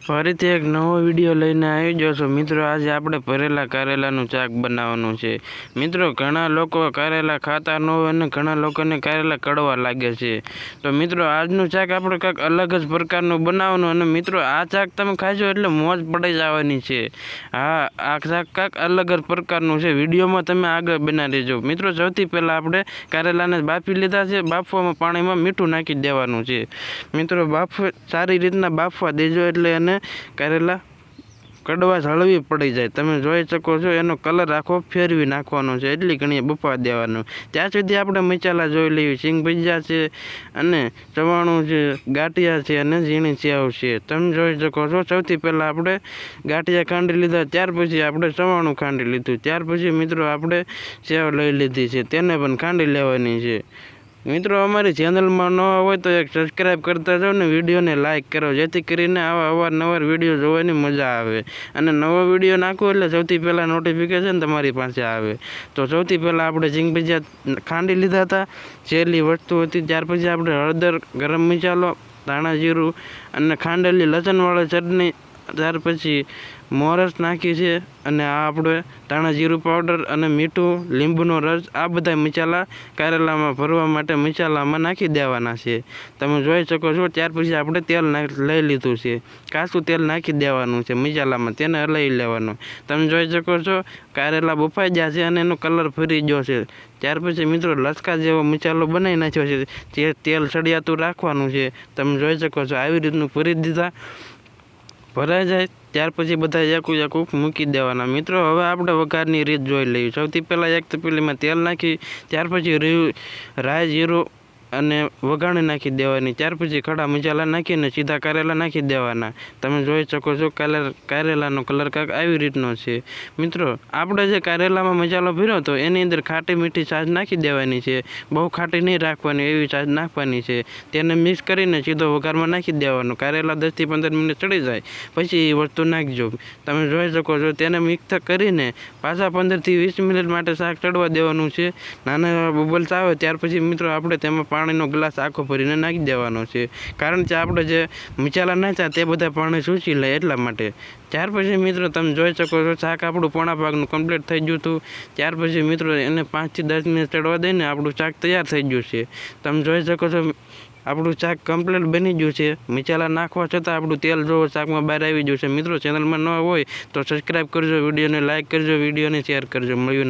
ફરીથી એક નવો વિડીયો લઈને આવી ગયો છું મિત્રો। આજે આપણે ભરેલા કારેલાનું શાક બનાવવાનું છે મિત્રો। ઘણા લોકો કારેલા ખાતા ન હોય અને ઘણા લોકોને કારેલા કડવા લાગે છે, તો મિત્રો આજનું શાક આપણે કંઈક અલગ જ પ્રકારનું બનાવવાનું અને મિત્રો આ શાક તમે ખાશો એટલે મોજ પડી જવાની છે। હા, આ શાક કંઈક અલગ જ પ્રકારનું છે, વિડીયોમાં તમે આગળ બના રહેજો મિત્રો। સૌથી પહેલાં આપણે કારેલાને બાફી લીધા છે। બાફવામાં પાણીમાં મીઠું નાખી દેવાનું છે મિત્રો। સારી રીતના બાફવા દેજો એટલે એને કારેલા કડવાશ હળવી પડી જાય। તમે જોઈ શકો છો એનો કલર આખો ફેરવી નાખવાનો છે, એટલી ઘણી બફવા દેવાનું। ત્યાં સુધી આપણે મસાલા જોઈ લઈએ। સિંગ ભજીયા છે અને ચવાણું છે, ગાંઠિયા છે અને ઝીણી સેવ છે, તમે જોઈ શકો છો। સૌથી પહેલાં આપણે ગાંઠિયા ખાંડી લીધા, ત્યાર પછી આપણે ચવાણું ખાંડી લીધું, ત્યાર પછી મિત્રો આપણે સેવ લઈ લીધી છે, તેને પણ ખાંડી લેવાની છે મિત્રો। અમારી ચેનલમાં ન હોય તો એક સબસ્ક્રાઈબ કરતા જાઓ ને વિડીયોને લાઇક કરો, જેથી કરીને આવા અવારનવાર વિડીયો જોવાની મજા આવે અને નવો વિડીયો નાખો એટલે સૌથી પહેલાં નોટિફિકેશન તમારી પાસે આવે। તો સૌથી પહેલાં આપણે સિંગ ભજીયા ખાંડી લીધા હતા, સહેલી વસ્તુ હતી। ત્યાર પછી આપણે હળદર, ગરમ મસાલો, ધાણા જીરું અને ખાંડેલી લસણવાળી ચટણી, ત્યાર પછી મોરસ નાખી છે અને આ આપણે ધાણા જીરું પાવડર અને મીઠું, લીંબુનો રસ, આ બધા મસાલા કારેલામાં ભરવા માટે મસાલામાં નાખી દેવાના છે, તમે જોઈ શકો છો। ત્યાર પછી આપણે તેલ લઈ લીધું છે, કાચું તેલ નાખી દેવાનું છે મસાલામાં, તેને હલાવી લેવાનું, તમે જોઈ શકો છો। કારેલા બફાઈ ગયા છે અને એનો કલર ફરી ગયો છે। ત્યાર પછી મિત્રો લસકા જેવો મસાલો બનાવી નાખ્યો છે, તે તેલ સળિયાતું રાખવાનું છે, તમે જોઈ શકો છો। આવી રીતનું ફરી દીધા, ભરાઈ જાય ત્યાર પછી બધા એકું મૂકી દેવાના મિત્રો। હવે આપણે વઘારની રીત જોઈ લઈએ। સૌથી પહેલાં એક તપેલીમાં તેલ નાખી, ત્યાર પછી રાઈ, જીરું અને વઘાણી નાખી દેવાની, ત્યાર પછી ખડા મસાલા નાખીને સીધા કારેલા નાખી દેવાના, તમે જોઈ શકો છો। કારેલાનો કલર કાંઈક આવી રીતનો છે મિત્રો। આપણે જે કારેલામાં મસાલો ભર્યો હતો એની અંદર ખાટી મીઠી છાશ નાખી દેવાની છે, બહુ ખાટી નહીં રાખવાની, એવી છાશ નાખવાની છે, તેને મિક્સ કરીને સીધો વઘારમાં નાખી દેવાનો। કારેલા 10 થી 15 મિનિટ ચડી જાય પછી એ વસ્તુ નાખજો, તમે જોઈ શકો છો। તેને મિક્સ કરીને પાછા 15 થી 20 મિનિટ માટે શાક ચડવા દેવાનું છે। નાના એવા બબલ્સ આવે ત્યાર પછી મિત્રો આપણે તેમાં પાણીનો ગ્લાસ આખો ભરીને નાખી દેવાનો છે, કારણ કે આપણે જે મસાલા નાખ્યા તે બધા પાણી સૂચી લે એટલા માટે। ત્યાર પછી મિત્રો તમે જોઈ શકો છો શાક આપણું પોણા ભાગનું કમ્પ્લીટ થઈ ગયું હતું। ત્યાર પછી મિત્રો એને 5 થી 10 મિનિટ ચડવા દઈને આપણું શાક તૈયાર થઈ ગયું છે, તમે જોઈ શકો છો। આપણું શાક કમ્પ્લીટ બની ગયું છે, મસાલા નાખવા છતાં આપણું તેલ જો શાકમાં બહાર આવી ગયું છે મિત્રો। ચેનલમાં ન હોય તો સબસ્ક્રાઈબ કરજો, વિડીયોને લાઇક કરજો, વિડીયોને શેર કરજો। મળ્યું